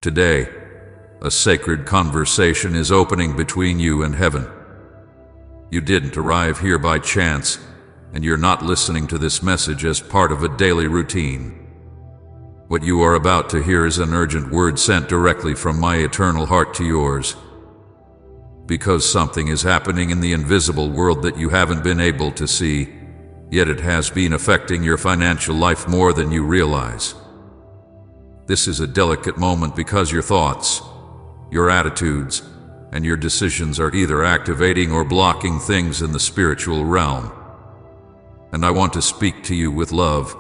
Today, a sacred conversation is opening between you and heaven. You didn't arrive here by chance, and you're not listening to this message as part of a daily routine. What you are about to hear is an urgent word sent directly from my eternal heart to yours. Because something is happening in the invisible world that you haven't been able to see, yet it has been affecting your financial life more than you realize. This is a delicate moment because your thoughts, your attitudes, and your decisions are either activating or blocking things in the spiritual realm. And I want to speak to you with love,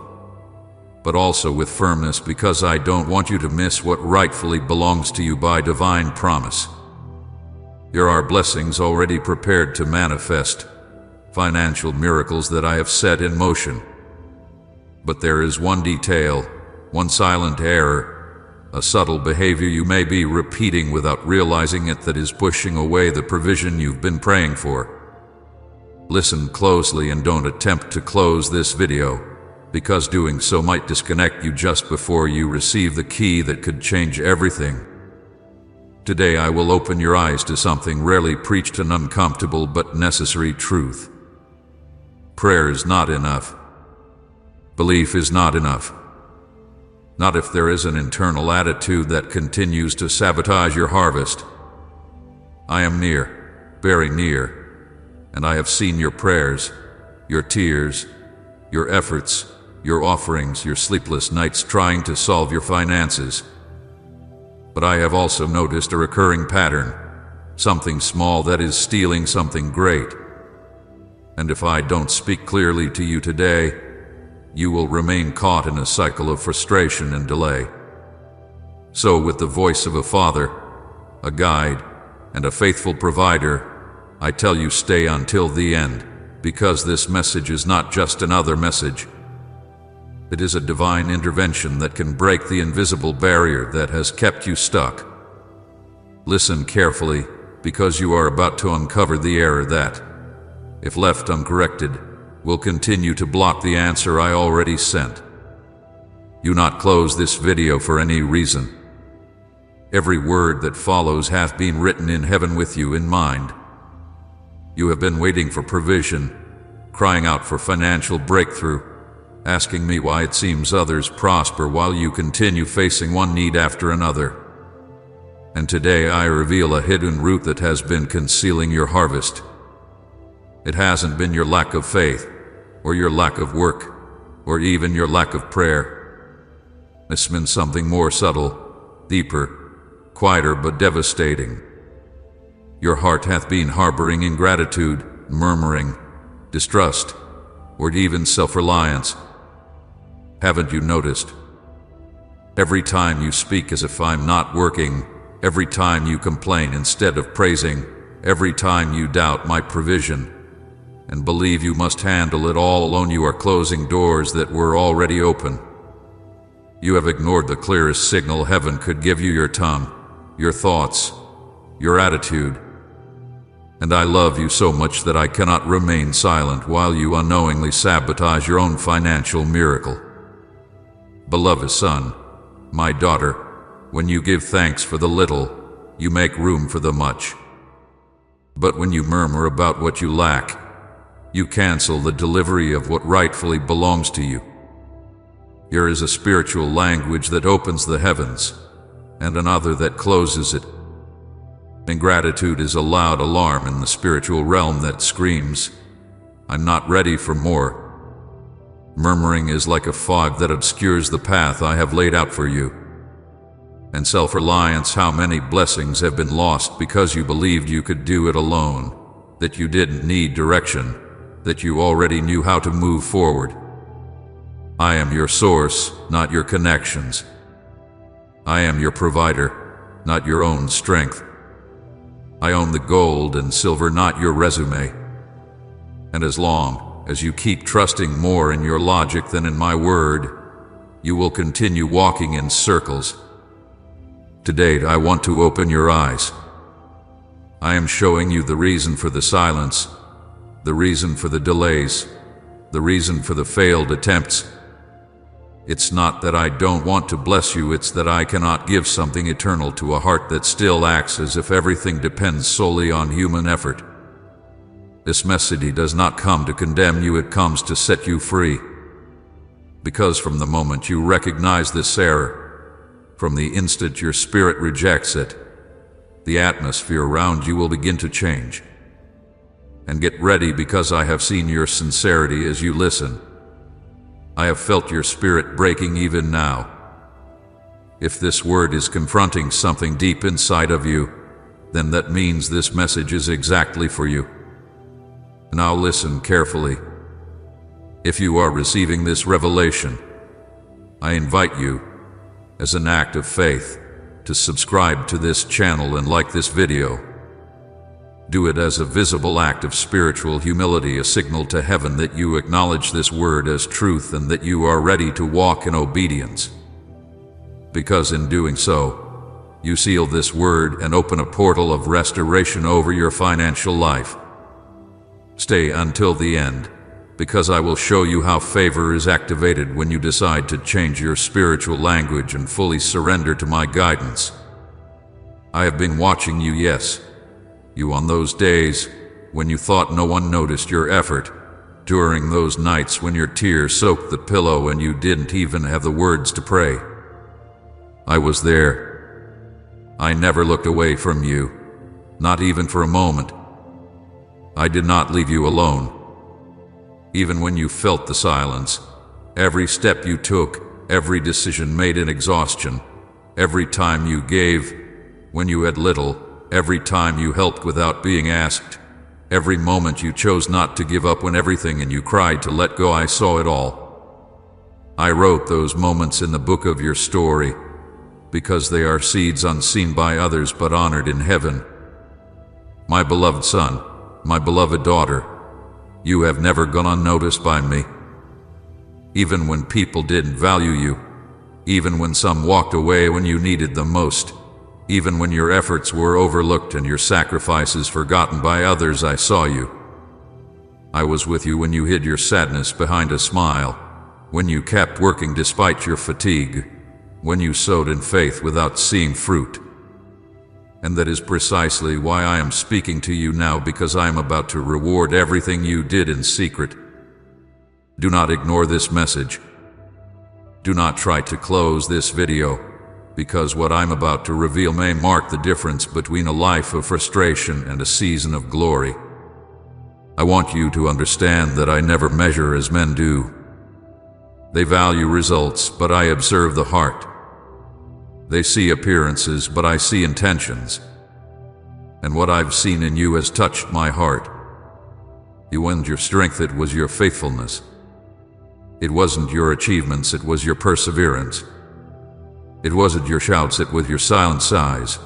but also with firmness, because I don't want you to miss what rightfully belongs to you by divine promise. There are blessings already prepared to manifest, financial miracles that I have set in motion. But there is one detail, one silent error, a subtle behavior you may be repeating without realizing it that is pushing away the provision you've been praying for. Listen closely and don't attempt to close this video, because doing so might disconnect you just before you receive the key that could change everything. Today I will open your eyes to something rarely preached, an uncomfortable but necessary truth. Prayer is not enough. Belief is not enough. Not if there is an internal attitude that continues to sabotage your harvest. I am near, very near, and I have seen your prayers, your tears, your efforts, your offerings, your sleepless nights trying to solve your finances. But I have also noticed a recurring pattern, something small that is stealing something great. And if I don't speak clearly to you today, you will remain caught in a cycle of frustration and delay. So with the voice of a father, a guide, and a faithful provider, I tell you, stay until the end, because this message is not just another message. It is a divine intervention that can break the invisible barrier that has kept you stuck. Listen carefully, because you are about to uncover the error that, if left uncorrected, will continue to block the answer I already sent. Do not close this video for any reason. Every word that follows hath been written in heaven with you in mind. You have been waiting for provision, crying out for financial breakthrough, asking me why it seems others prosper while you continue facing one need after another. And today I reveal a hidden root that has been concealing your harvest. It hasn't been your lack of faith, or your lack of work, or even your lack of prayer. It's been something more subtle, deeper, quieter but devastating. Your heart hath been harboring ingratitude, murmuring, distrust, or even self-reliance. Haven't you noticed? Every time you speak as if I'm not working, every time you complain instead of praising, every time you doubt my provision, and believe you must handle it all alone, you are closing doors that were already open. You have ignored the clearest signal heaven could give you: your tongue, your thoughts, your attitude. And I love you so much that I cannot remain silent while you unknowingly sabotage your own financial miracle. Beloved son, my daughter, when you give thanks for the little, you make room for the much. But when you murmur about what you lack, you cancel the delivery of what rightfully belongs to you. There is a spiritual language that opens the heavens, and another that closes it. Ingratitude is a loud alarm in the spiritual realm that screams, "I'm not ready for more." Murmuring is like a fog that obscures the path I have laid out for you. And self-reliance, how many blessings have been lost because you believed you could do it alone, that you didn't need direction, that you already knew how to move forward. I am your source, not your connections. I am your provider, not your own strength. I own the gold and silver, not your resume. And as long as you keep trusting more in your logic than in my word, you will continue walking in circles. Today, I want to open your eyes. I am showing you the reason for the silence, the reason for the delays, the reason for the failed attempts. It's not that I don't want to bless you, it's that I cannot give something eternal to a heart that still acts as if everything depends solely on human effort. This message does not come to condemn you, it comes to set you free. Because from the moment you recognize this error, from the instant your spirit rejects it, the atmosphere around you will begin to change. And get ready, because I have seen your sincerity as you listen. I have felt your spirit breaking even now. If this word is confronting something deep inside of you, then that means this message is exactly for you. Now listen carefully. If you are receiving this revelation, I invite you, as an act of faith, to subscribe to this channel and like this video. Do it as a visible act of spiritual humility, a signal to heaven that you acknowledge this word as truth and that you are ready to walk in obedience. Because in doing so, you seal this word and open a portal of restoration over your financial life. Stay until the end, because I will show you how favor is activated when you decide to change your spiritual language and fully surrender to my guidance. I have been watching you, yes. You on those days when you thought no one noticed your effort, during those nights when your tears soaked the pillow and you didn't even have the words to pray. I was there. I never looked away from you, not even for a moment. I did not leave you alone. Even when you felt the silence, every step you took, every decision made in exhaustion, every time you gave when you had little, every time you helped without being asked, every moment you chose not to give up when everything and you cried to let go, I saw it all. I wrote those moments in the book of your story, because they are seeds unseen by others but honored in heaven. My beloved son, my beloved daughter, you have never gone unnoticed by me. Even when people didn't value you, even when some walked away when you needed them most, even when your efforts were overlooked and your sacrifices forgotten by others, I saw you. I was with you when you hid your sadness behind a smile, when you kept working despite your fatigue, when you sowed in faith without seeing fruit. And that is precisely why I am speaking to you now, because I am about to reward everything you did in secret. Do not ignore this message. Do not try to close this video, because what I'm about to reveal may mark the difference between a life of frustration and a season of glory. I want you to understand that I never measure as men do. They value results, but I observe the heart. They see appearances, but I see intentions. And what I've seen in you has touched my heart. You weren't your strength, it was your faithfulness. It wasn't your achievements, it was your perseverance. It wasn't your shouts, it was your silent sighs.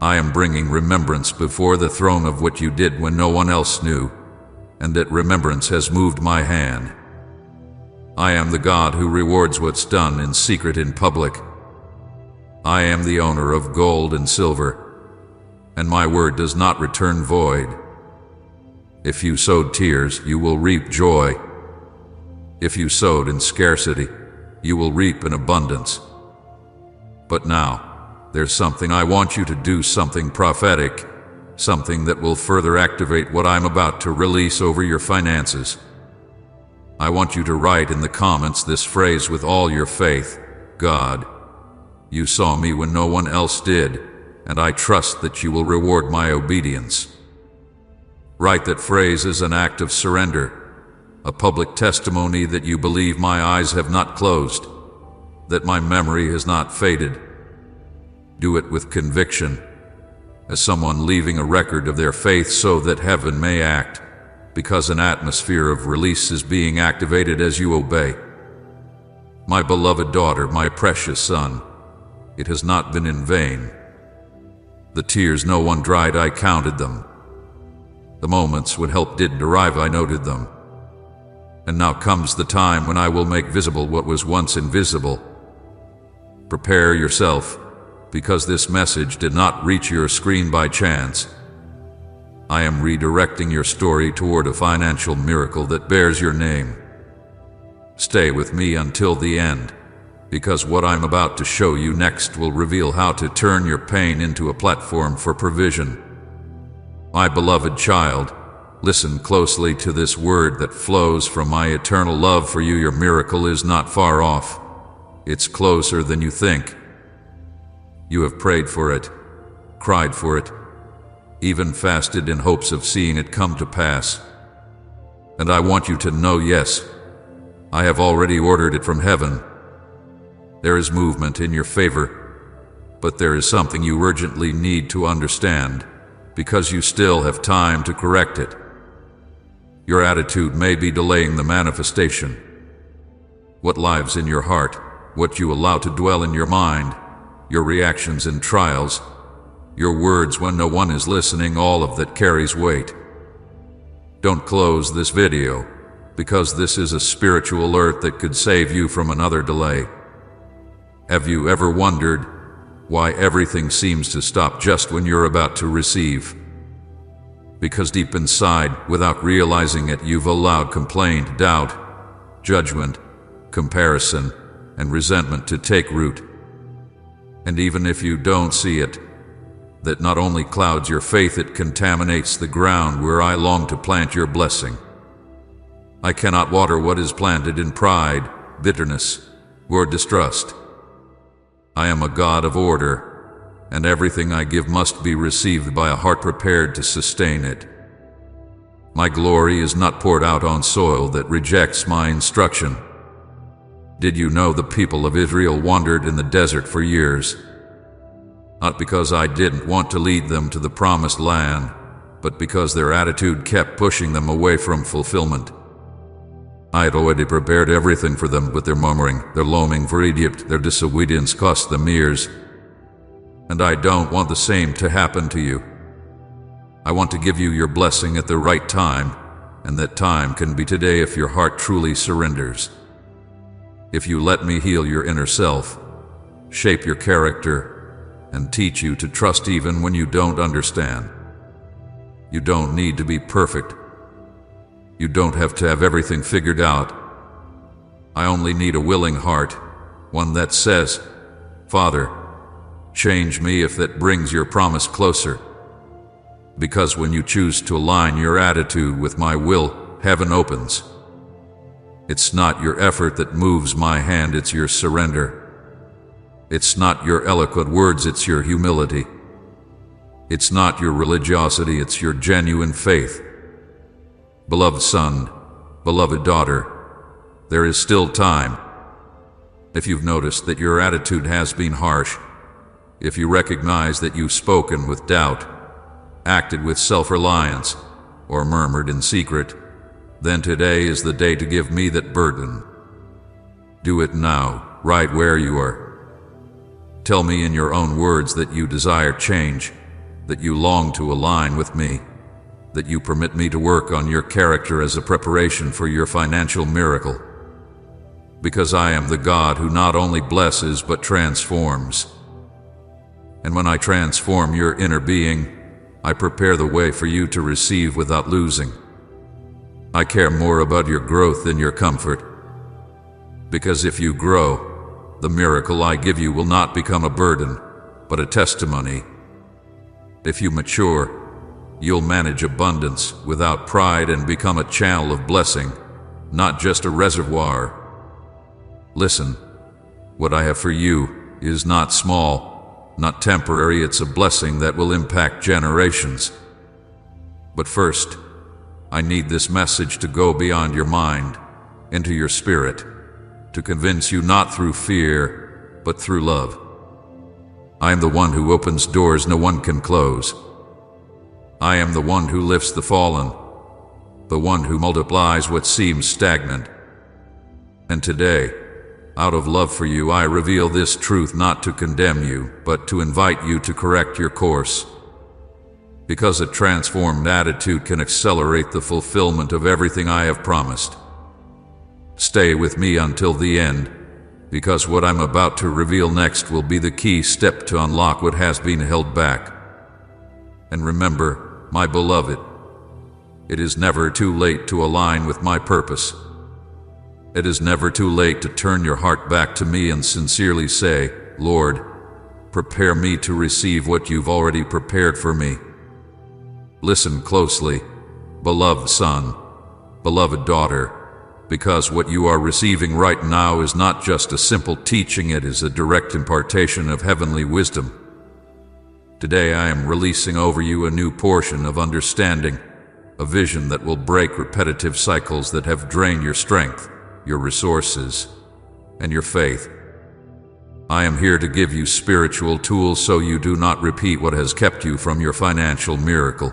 I am bringing remembrance before the throne of what you did when no one else knew, and that remembrance has moved my hand. I am the God who rewards what's done in secret in public. I am the owner of gold and silver, and my word does not return void. If you sowed tears, you will reap joy. If you sowed in scarcity, you will reap in abundance. But now, there's something I want you to do, something prophetic, something that will further activate what I'm about to release over your finances. I want you to write in the comments this phrase with all your faith: God, you saw me when no one else did, and I trust that you will reward my obedience. Write that phrase as an act of surrender, a public testimony that you believe my eyes have not closed, that my memory has not faded. Do it with conviction, as someone leaving a record of their faith so that heaven may act, because an atmosphere of release is being activated as you obey. My beloved daughter, my precious son, it has not been in vain. The tears no one dried, I counted them. The moments when help didn't arrive, I noted them. And now comes the time when I will make visible what was once invisible. Prepare yourself, because this message did not reach your screen by chance. I am redirecting your story toward a financial miracle that bears your name. Stay with me until the end, because what I'm about to show you next will reveal how to turn your pain into a platform for provision. My beloved child, listen closely to this word that flows from my eternal love for you. Your miracle is not far off. It's closer than you think. You have prayed for it, cried for it, even fasted in hopes of seeing it come to pass. And I want you to know, yes, I have already ordered it from heaven. There is movement in your favor, but there is something you urgently need to understand, because you still have time to correct it. Your attitude may be delaying the manifestation. What lives in your heart, what you allow to dwell in your mind, your reactions in trials, your words when no one is listening, all of that carries weight. Don't close this video, because this is a spiritual alert that could save you from another delay. Have you ever wondered why everything seems to stop just when you're about to receive? Because deep inside, without realizing it, you've allowed complaint, doubt, judgment, comparison, and resentment to take root. And even if you don't see it, that not only clouds your faith, it contaminates the ground where I long to plant your blessing. I cannot water what is planted in pride, bitterness, or distrust. I am a God of order, and everything I give must be received by a heart prepared to sustain it. My glory is not poured out on soil that rejects my instruction. Did you know the people of Israel wandered in the desert for years? Not because I didn't want to lead them to the promised land, but because their attitude kept pushing them away from fulfillment. I had already prepared everything for them, but their murmuring, their longing for Egypt, their disobedience cost them years. And I don't want the same to happen to you. I want to give you your blessing at the right time, and that time can be today if your heart truly surrenders. If you let me heal your inner self, shape your character, and teach you to trust even when you don't understand. You don't need to be perfect. You don't have to have everything figured out. I only need a willing heart, one that says, Father, change me if that brings your promise closer. Because when you choose to align your attitude with my will, heaven opens. It's not your effort that moves my hand, it's your surrender. It's not your eloquent words, it's your humility. It's not your religiosity, it's your genuine faith. Beloved son, beloved daughter, there is still time. If you've noticed that your attitude has been harsh, if you recognize that you've spoken with doubt, acted with self-reliance, or murmured in secret, then today is the day to give me that burden. Do it now, right where you are. Tell me in your own words that you desire change, that you long to align with me, that you permit me to work on your character as a preparation for your financial miracle. Because I am the God who not only blesses but transforms. And when I transform your inner being, I prepare the way for you to receive without losing. I care more about your growth than your comfort. Because if you grow, the miracle I give you will not become a burden, but a testimony. If you mature, you'll manage abundance without pride and become a channel of blessing, not just a reservoir. Listen, what I have for you is not small, not temporary, it's a blessing that will impact generations. But first, I need this message to go beyond your mind, into your spirit, to convince you not through fear, but through love. I am the one who opens doors no one can close. I am the one who lifts the fallen, the one who multiplies what seems stagnant. And today, out of love for you, I reveal this truth not to condemn you, but to invite you to correct your course. Because a transformed attitude can accelerate the fulfillment of everything I have promised. Stay with me until the end, because what I'm about to reveal next will be the key step to unlock what has been held back. And remember, my beloved, it is never too late to align with my purpose. It is never too late to turn your heart back to me and sincerely say, Lord, prepare me to receive what you've already prepared for me. Listen closely, beloved son, beloved daughter, because what you are receiving right now is not just a simple teaching, it is a direct impartation of heavenly wisdom. Today I am releasing over you a new portion of understanding, a vision that will break repetitive cycles that have drained your strength, your resources, and your faith. I am here to give you spiritual tools so you do not repeat what has kept you from your financial miracle.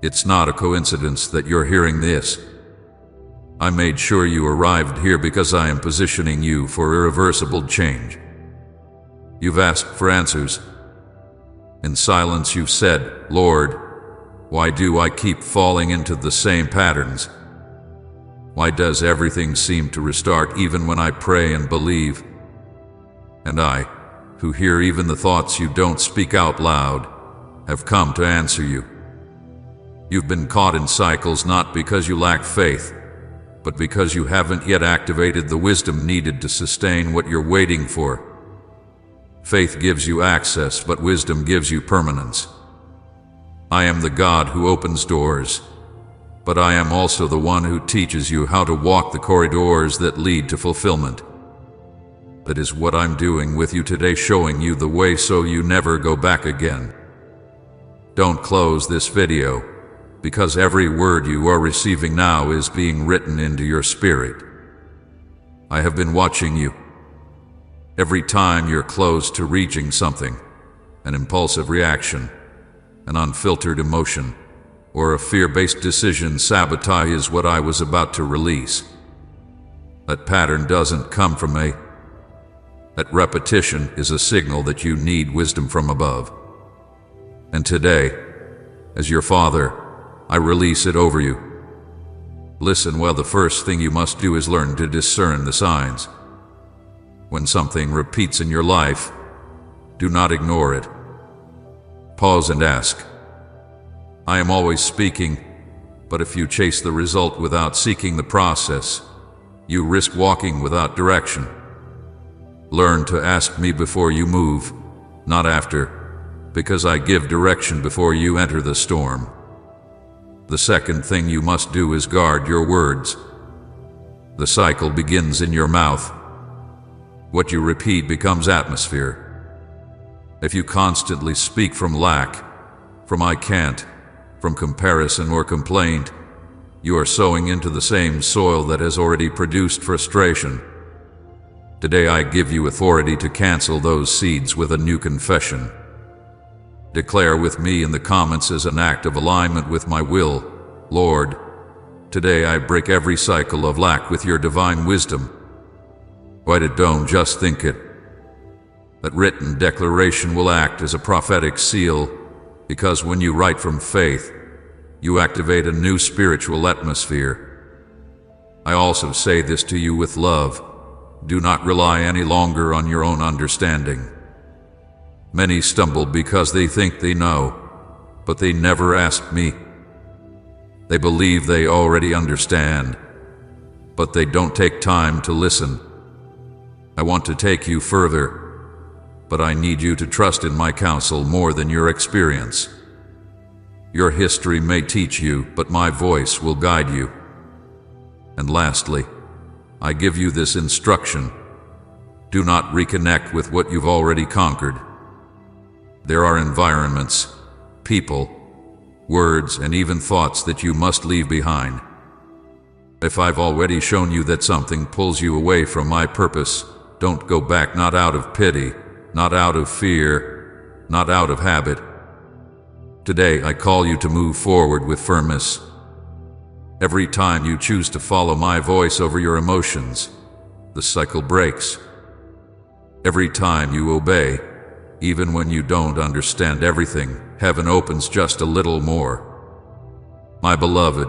It's not a coincidence that you're hearing this. I made sure you arrived here because I am positioning you for irreversible change. You've asked for answers. In silence you've said, Lord, why do I keep falling into the same patterns? Why does everything seem to restart even when I pray and believe? And I, who hear even the thoughts you don't speak out loud, have come to answer you. You've been caught in cycles not because you lack faith, but because you haven't yet activated the wisdom needed to sustain what you're waiting for. Faith gives you access, but wisdom gives you permanence. I am the God who opens doors, but I am also the one who teaches you how to walk the corridors that lead to fulfillment. That is what I'm doing with you today, showing you the way so you never go back again. Don't close this video, because every word you are receiving now is being written into your spirit. I have been watching you. Every time you're close to reaching something, an impulsive reaction, an unfiltered emotion, or a fear-based decision sabotages what I was about to release. That pattern doesn't come from me. That repetition is a signal that you need wisdom from above. And today, as your Father, I release it over you. Listen well, the first thing you must do is learn to discern the signs. When something repeats in your life, do not ignore it. Pause and ask. I am always speaking, but if you chase the result without seeking the process, you risk walking without direction. Learn to ask me before you move, not after, because I give direction before you enter the storm. The second thing you must do is guard your words. The cycle begins in your mouth. What you repeat becomes atmosphere. If you constantly speak from lack, from I can't, from comparison or complaint, you are sowing into the same soil that has already produced frustration. Today I give you authority to cancel those seeds with a new confession. Declare with me in the comments as an act of alignment with my will, Lord, today I break every cycle of lack with your divine wisdom. Write it, don't just think it. That written declaration will act as a prophetic seal, because when you write from faith, you activate a new spiritual atmosphere. I also say this to you with love. Do not rely any longer on your own understanding. Many stumble because they think they know, but they never ask me. They believe they already understand, but they don't take time to listen. I want to take you further, but I need you to trust in my counsel more than your experience. Your history may teach you, but my voice will guide you. And lastly, I give you this instruction. Do not reconnect with what you've already conquered. There are environments, people, words, and even thoughts that you must leave behind. If I've already shown you that something pulls you away from my purpose, don't go back, not out of pity, not out of fear, not out of habit. Today I call you to move forward with firmness. Every time you choose to follow my voice over your emotions, the cycle breaks. Every time you obey, even when you don't understand everything, heaven opens just a little more. My beloved,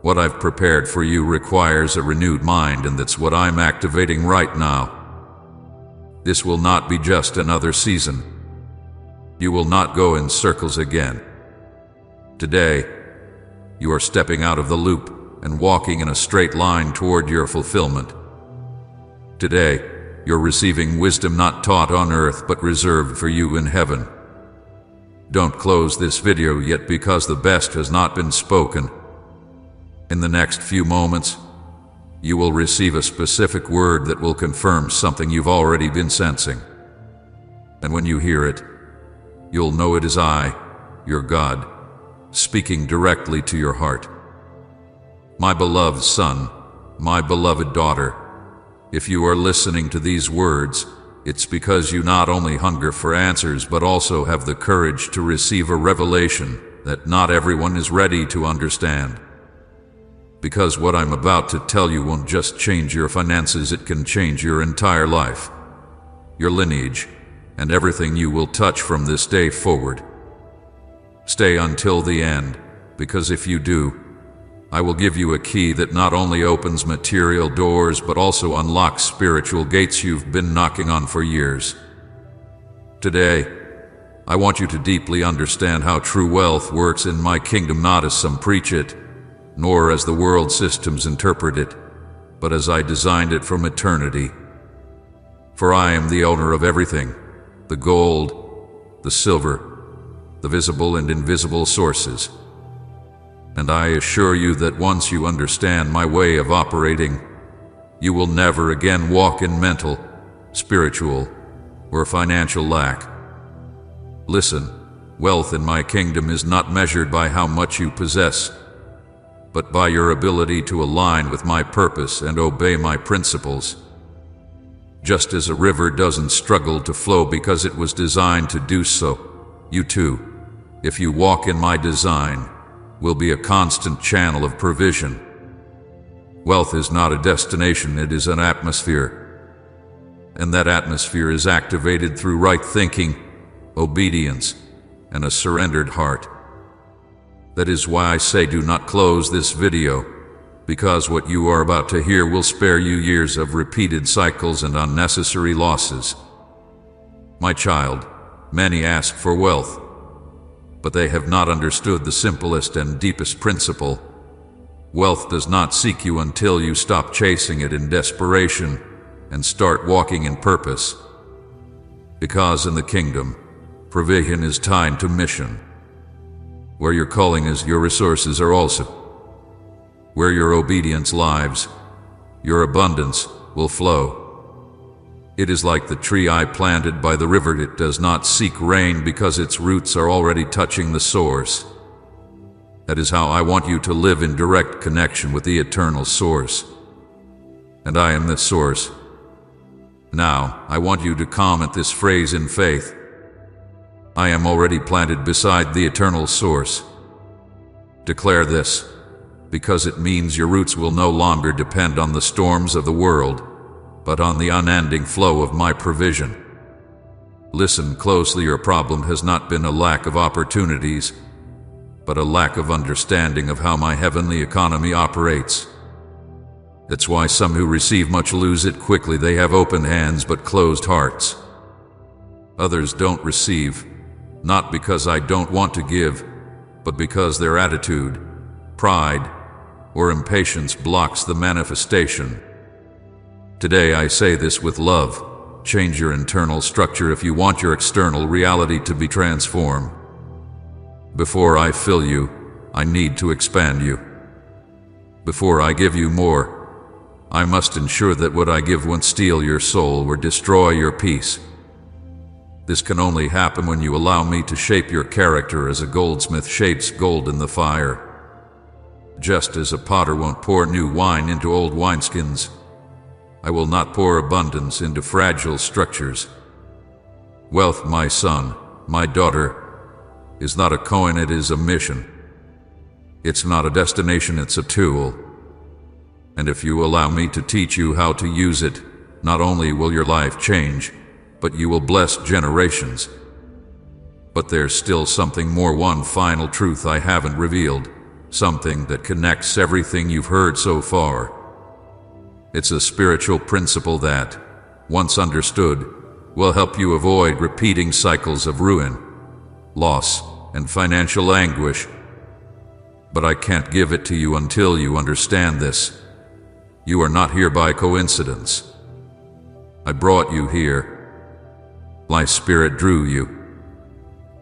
what I've prepared for you requires a renewed mind, and that's what I'm activating right now. This will not be just another season. You will not go in circles again. Today, you are stepping out of the loop. and walking in a straight line toward your fulfillment. Today, you're receiving wisdom not taught on earth but reserved for you in heaven. Don't close this video yet because the best has not been spoken. In the next few moments, you will receive a specific word that will confirm something you've already been sensing. And when you hear it, you'll know it is I, your God, speaking directly to your heart. My beloved son, my beloved daughter, if you are listening to these words, it's because you not only hunger for answers but also have the courage to receive a revelation that not everyone is ready to understand. Because what I'm about to tell you won't just change your finances, it can change your entire life, your lineage, and everything you will touch from this day forward. Stay until the end, because if you do, I will give you a key that not only opens material doors but also unlocks spiritual gates you've been knocking on for years. Today, I want you to deeply understand how true wealth works in my kingdom, not as some preach it, nor as the world systems interpret it, but as I designed it from eternity. For I am the owner of everything, the gold, the silver, the visible and invisible sources. And I assure you that once you understand my way of operating, you will never again walk in mental, spiritual, or financial lack. Listen, wealth in my kingdom is not measured by how much you possess, but by your ability to align with my purpose and obey my principles. Just as a river doesn't struggle to flow because it was designed to do so, you too, if you walk in my design, will be a constant channel of provision. Wealth is not a destination, it is an atmosphere. And that atmosphere is activated through right thinking, obedience, and a surrendered heart. That is why I say do not close this video, because what you are about to hear will spare you years of repeated cycles and unnecessary losses. My child, many ask for wealth, but they have not understood the simplest and deepest principle. Wealth does not seek you until you stop chasing it in desperation and start walking in purpose. Because in the kingdom, provision is tied to mission. Where your calling is, your resources are also. Where your obedience lives, your abundance will flow. It is like the tree I planted by the river. It does not seek rain because its roots are already touching the source. That is how I want you to live, in direct connection with the eternal source. And I am the source. Now, I want you to comment this phrase in faith. I am already planted beside the eternal source. Declare this, because it means your roots will no longer depend on the storms of the world, but on the unending flow of my provision. Listen closely, your problem has not been a lack of opportunities, but a lack of understanding of how my heavenly economy operates. That's why some who receive much lose it quickly. They have open hands but closed hearts. Others don't receive, not because I don't want to give, but because their attitude, pride, or impatience blocks the manifestation. Today I say this with love. Change your internal structure if you want your external reality to be transformed. Before I fill you, I need to expand you. Before I give you more, I must ensure that what I give won't steal your soul or destroy your peace. This can only happen when you allow me to shape your character as a goldsmith shapes gold in the fire. Just as a potter won't pour new wine into old wineskins, I will not pour abundance into fragile structures. Wealth, my son, my daughter, is not a coin, it is a mission. It's not a destination, it's a tool. And if you allow me to teach you how to use it, not only will your life change, but you will bless generations. But there's still something more, one final truth I haven't revealed, something that connects everything you've heard so far. It's a spiritual principle that, once understood, will help you avoid repeating cycles of ruin, loss, and financial anguish. But I can't give it to you until you understand this. You are not here by coincidence. I brought you here. My spirit drew you.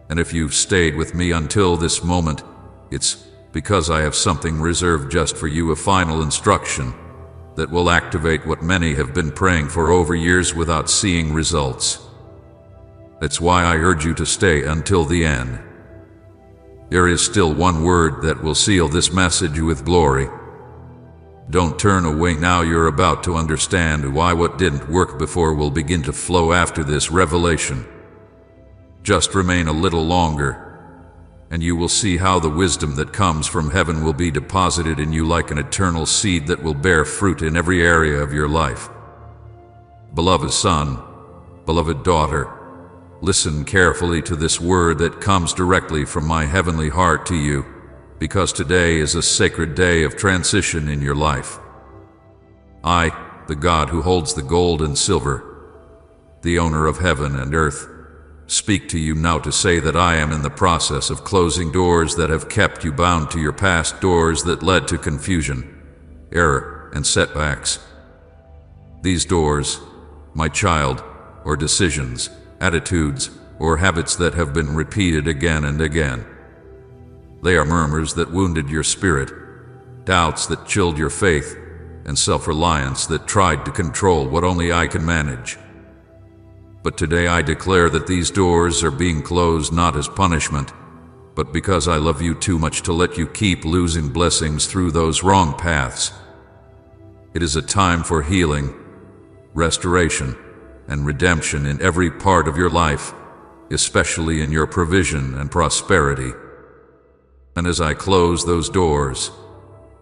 And if you've stayed with me until this moment, it's because I have something reserved just for you, a final instruction that will activate what many have been praying for over years without seeing results. That's why I urge you to stay until the end. There is still one word that will seal this message with glory. Don't turn away now. You're about to understand why what didn't work before will begin to flow after this revelation. Just remain a little longer, and you will see how the wisdom that comes from heaven will be deposited in you like an eternal seed that will bear fruit in every area of your life. Beloved son, beloved daughter, listen carefully to this word that comes directly from my heavenly heart to you, because today is a sacred day of transition in your life. I, the God who holds the gold and silver, the owner of heaven and earth, speak to you now to say that I am in the process of closing doors that have kept you bound to your past, doors that led to confusion, error, and setbacks. These doors, my child, are decisions, attitudes, or habits that have been repeated again and again. They are murmurs that wounded your spirit, doubts that chilled your faith, and self-reliance that tried to control what only I can manage. But today I declare that these doors are being closed not as punishment, but because I love you too much to let you keep losing blessings through those wrong paths. It is a time for healing, restoration, and redemption in every part of your life, especially in your provision and prosperity. And as I close those doors,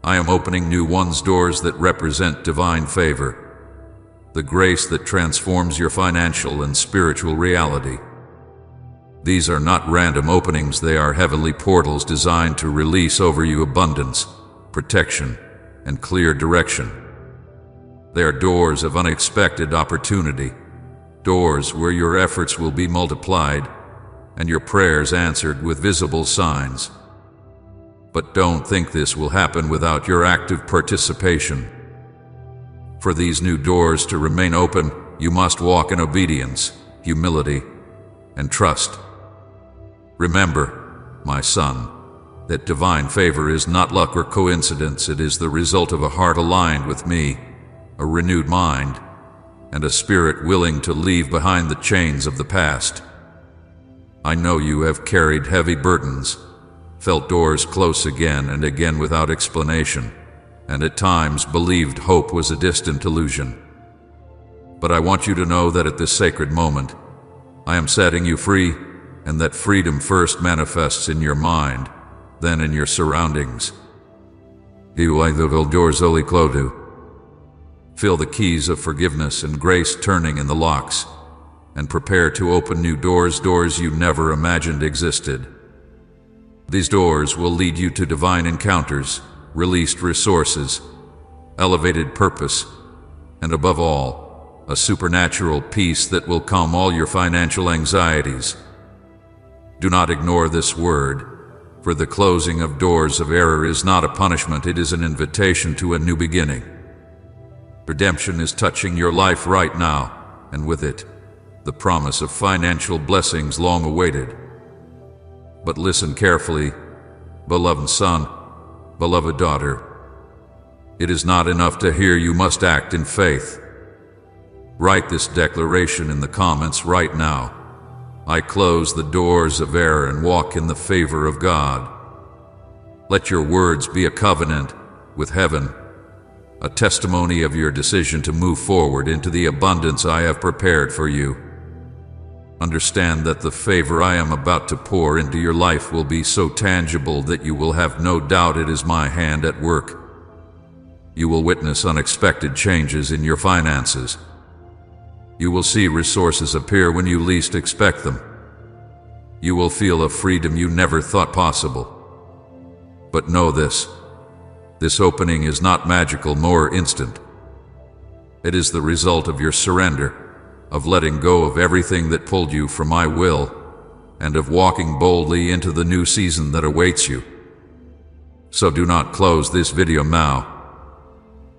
I am opening new ones, doors that represent divine favor, the grace that transforms your financial and spiritual reality. These are not random openings, they are heavenly portals designed to release over you abundance, protection, and clear direction. They are doors of unexpected opportunity, doors where your efforts will be multiplied and your prayers answered with visible signs. But don't think this will happen without your active participation. For these new doors to remain open, you must walk in obedience, humility, and trust. Remember, my son, that divine favor is not luck or coincidence. It is the result of a heart aligned with me, a renewed mind, and a spirit willing to leave behind the chains of the past. I know you have carried heavy burdens, felt doors close again and again without explanation, and at times believed hope was a distant illusion. But I want you to know that at this sacred moment, I am setting you free, and that freedom first manifests in your mind, then in your surroundings. Feel the keys of forgiveness and grace turning in the locks, and prepare to open new doors, doors you never imagined existed. These doors will lead you to divine encounters, released resources, elevated purpose, and above all, a supernatural peace that will calm all your financial anxieties. Do not ignore this word, for the closing of doors of error is not a punishment, it is an invitation to a new beginning. Redemption is touching your life right now, and with it, the promise of financial blessings long awaited. But listen carefully, beloved son, beloved daughter. It is not enough to hear, you must act in faith. Write this declaration in the comments right now. I close the doors of error and walk in the favor of God. Let your words be a covenant with heaven, a testimony of your decision to move forward into the abundance I have prepared for you. Understand that the favor I am about to pour into your life will be so tangible that you will have no doubt it is my hand at work. You will witness unexpected changes in your finances. You will see resources appear when you least expect them. You will feel a freedom you never thought possible. But know this opening is not magical nor instant. It is the result of your surrender, of letting go of everything that pulled you from my will, and of walking boldly into the new season that awaits you. So do not close this video now.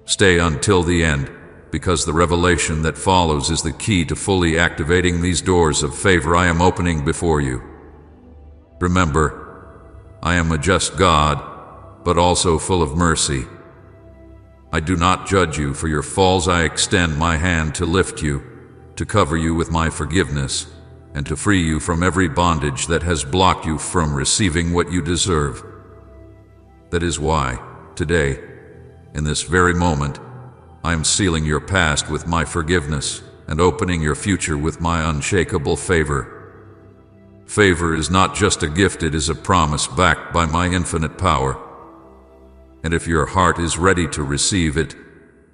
Stay until the end, because the revelation that follows is the key to fully activating these doors of favor I am opening before you. Remember, I am a just God, but also full of mercy. I do not judge you for your falls. I extend my hand to lift you, to cover you with my forgiveness, and to free you from every bondage that has blocked you from receiving what you deserve. That is why, today, in this very moment, I am sealing your past with my forgiveness and opening your future with my unshakable favor. Favor is not just a gift, it is a promise backed by my infinite power. And if your heart is ready to receive it,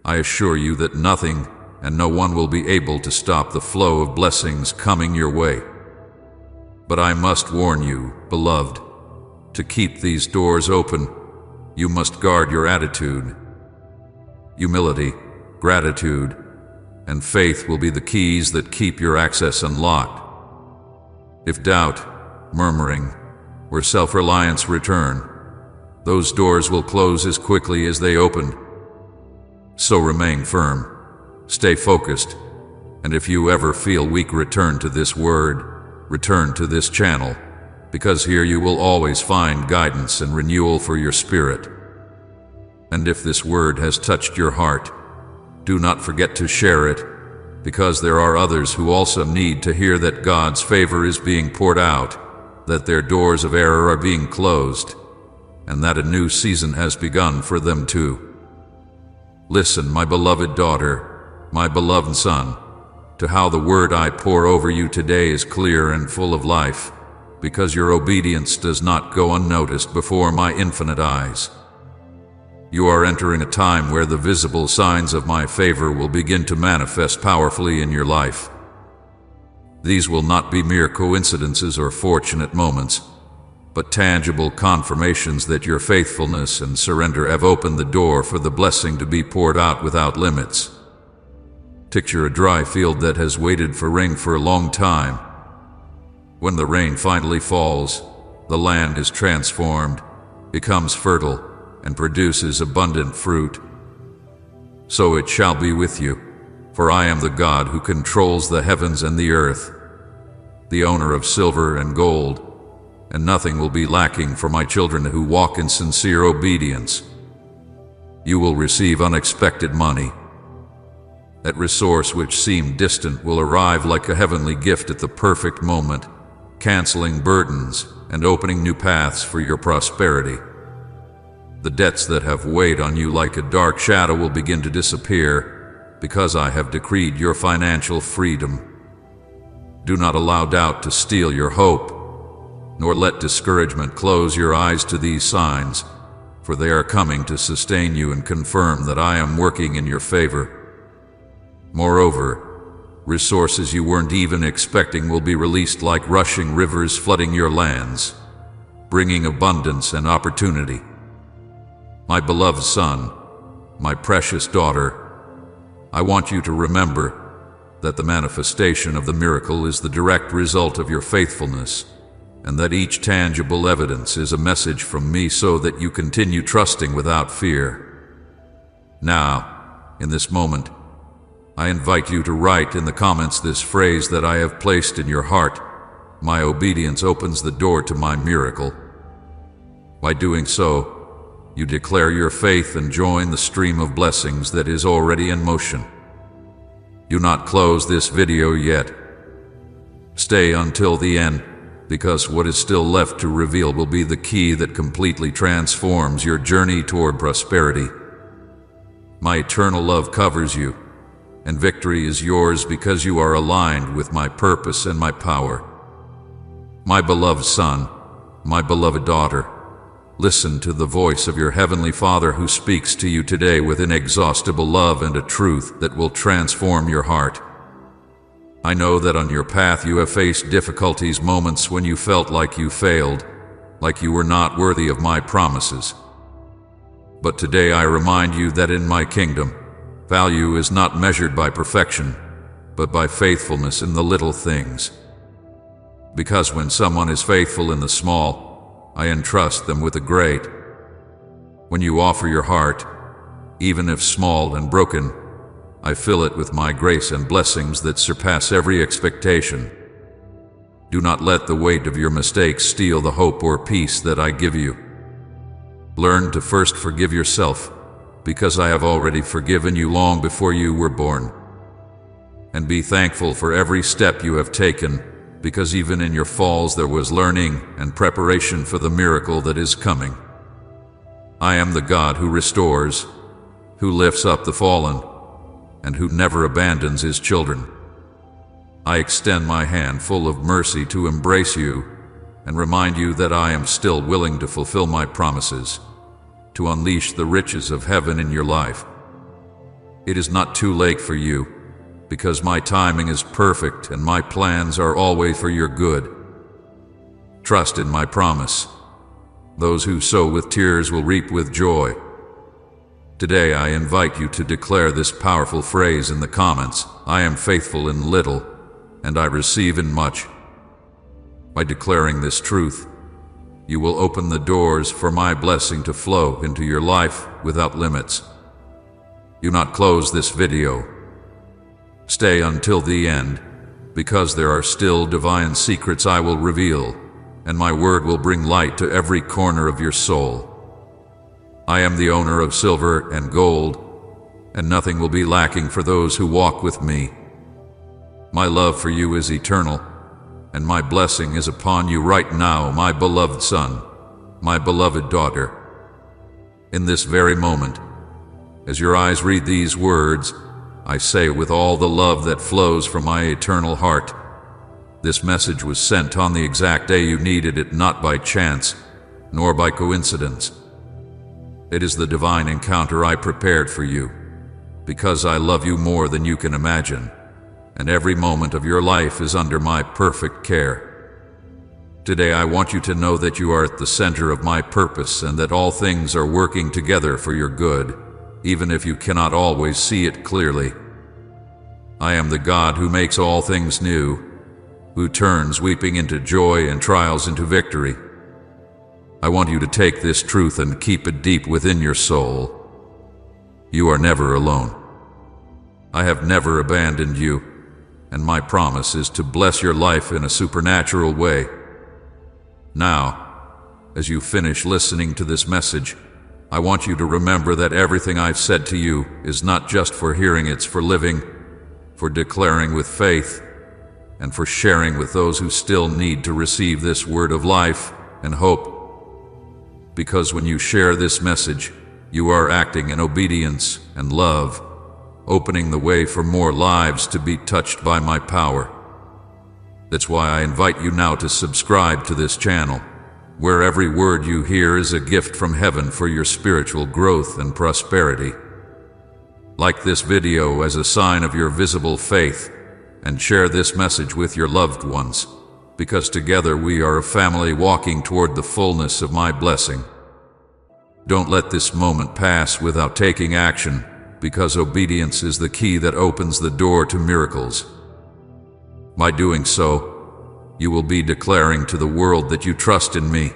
I assure you that nothing and no one will be able to stop the flow of blessings coming your way. But I must warn you, beloved, to keep these doors open, you must guard your attitude. Humility, gratitude, and faith will be the keys that keep your access unlocked. If doubt, murmuring, or self-reliance return, those doors will close as quickly as they opened. So remain firm, stay focused, and if you ever feel weak, return to this word, return to this channel, because here you will always find guidance and renewal for your spirit. And if this word has touched your heart, do not forget to share it, because there are others who also need to hear that God's favor is being poured out, that their doors of error are being closed, and that a new season has begun for them too. Listen, my beloved daughter, my beloved son, to how the word I pour over you today is clear and full of life, because your obedience does not go unnoticed before my infinite eyes. You are entering a time where the visible signs of my favor will begin to manifest powerfully in your life. These will not be mere coincidences or fortunate moments, but tangible confirmations that your faithfulness and surrender have opened the door for the blessing to be poured out without limits. Picture a dry field that has waited for rain for a long time. When the rain finally falls, the land is transformed, becomes fertile, and produces abundant fruit. So it shall be with you, for I am the God who controls the heavens and the earth, the owner of silver and gold, and nothing will be lacking for my children who walk in sincere obedience. You will receive unexpected money. That resource which seemed distant will arrive like a heavenly gift at the perfect moment, canceling burdens and opening new paths for your prosperity. The debts that have weighed on you like a dark shadow will begin to disappear, because I have decreed your financial freedom. Do not allow doubt to steal your hope, nor let discouragement close your eyes to these signs, for they are coming to sustain you and confirm that I am working in your favor. Moreover, resources you weren't even expecting will be released like rushing rivers flooding your lands, bringing abundance and opportunity. My beloved son, my precious daughter, I want you to remember that the manifestation of the miracle is the direct result of your faithfulness, and that each tangible evidence is a message from me so that you continue trusting without fear. Now, in this moment, I invite you to write in the comments this phrase that I have placed in your heart: my obedience opens the door to my miracle. By doing so, you declare your faith and join the stream of blessings that is already in motion. Do not close this video yet. Stay until the end, because what is still left to reveal will be the key that completely transforms your journey toward prosperity. My eternal love covers you, and victory is yours because you are aligned with my purpose and my power. My beloved son, my beloved daughter, listen to the voice of your Heavenly Father who speaks to you today with inexhaustible love and a truth that will transform your heart. I know that on your path you have faced difficulties, moments when you felt like you failed, like you were not worthy of my promises. But today I remind you that in my kingdom, value is not measured by perfection, but by faithfulness in the little things. Because when someone is faithful in the small, I entrust them with the great. When you offer your heart, even if small and broken, I fill it with my grace and blessings that surpass every expectation. Do not let the weight of your mistakes steal the hope or peace that I give you. Learn to first forgive yourself, because I have already forgiven you long before you were born. And be thankful for every step you have taken, because even in your falls there was learning and preparation for the miracle that is coming. I am the God who restores, who lifts up the fallen, and who never abandons his children. I extend my hand full of mercy to embrace you and remind you that I am still willing to fulfill my promises, to unleash the riches of heaven in your life. It is not too late for you, because my timing is perfect and my plans are always for your good. Trust in my promise. Those who sow with tears will reap with joy. Today I invite you to declare this powerful phrase in the comments: I am faithful in little, and I receive in much. By declaring this truth, you will open the doors for my blessing to flow into your life without limits. Do not close this video. Stay until the end, because there are still divine secrets I will reveal, and my word will bring light to every corner of your soul. I am the owner of silver and gold, and nothing will be lacking for those who walk with me. My love for you is eternal, and my blessing is upon you right now, my beloved son, my beloved daughter. In this very moment, as your eyes read these words, I say with all the love that flows from my eternal heart, this message was sent on the exact day you needed it, not by chance, nor by coincidence. It is the divine encounter I prepared for you, because I love you more than you can imagine, and every moment of your life is under my perfect care. Today I want you to know that you are at the center of my purpose and that all things are working together for your good, even if you cannot always see it clearly. I am the God who makes all things new, who turns weeping into joy and trials into victory. I want you to take this truth and keep it deep within your soul. You are never alone. I have never abandoned you, and my promise is to bless your life in a supernatural way. Now, as you finish listening to this message, I want you to remember that everything I've said to you is not just for hearing, it's for living, for declaring with faith, and for sharing with those who still need to receive this word of life and hope. Because when you share this message, you are acting in obedience and love, opening the way for more lives to be touched by my power. That's why I invite you now to subscribe to this channel, where every word you hear is a gift from heaven for your spiritual growth and prosperity. Like this video as a sign of your visible faith, and share this message with your loved ones, because together we are a family walking toward the fullness of my blessing. Don't let this moment pass without taking action, because obedience is the key that opens the door to miracles. By doing so, you will be declaring to the world that you trust in me,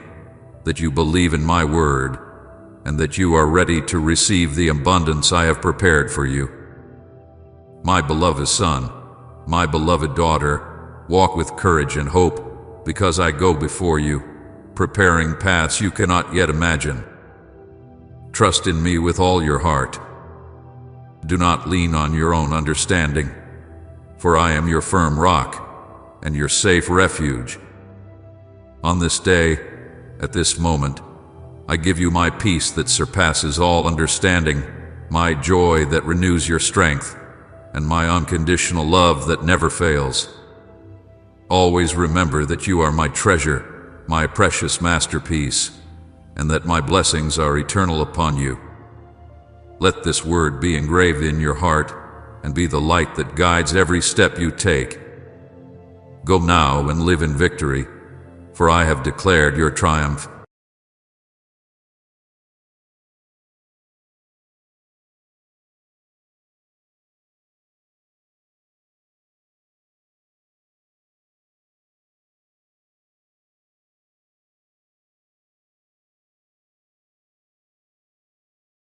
that you believe in my word, and that you are ready to receive the abundance I have prepared for you. My beloved son, my beloved daughter, walk with courage and hope, because I go before you, preparing paths you cannot yet imagine. Trust in me with all your heart. Do not lean on your own understanding, for I am your firm rock and your safe refuge. On this day, at this moment, I give you my peace that surpasses all understanding, my joy that renews your strength, and my unconditional love that never fails. Always remember that you are my treasure, my precious masterpiece, and that my blessings are eternal upon you. Let this word be engraved in your heart and be the light that guides every step you take. Go now and live in victory, for I have declared your triumph,